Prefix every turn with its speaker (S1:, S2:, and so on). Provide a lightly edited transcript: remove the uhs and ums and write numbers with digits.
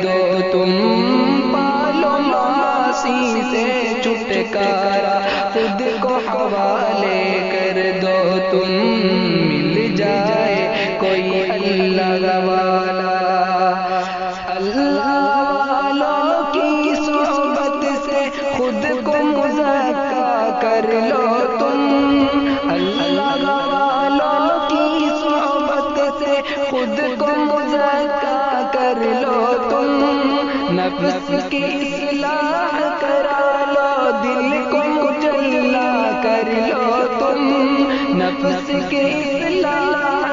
S1: دو تم، پالو معاصی سے چھٹکارا، خود کو حوالے کر دو تم، مل جائے کوئی اللہ والا۔ اللہ والوں کی صحبت سے خود کو مزکا کر لو تم، اللہ والوں کی صحبت سے خود کو مزکا کر لو تم، نفس کی اصلاح کرا لو، دل کو مجلا کر لو تم، نفس کی اصلاح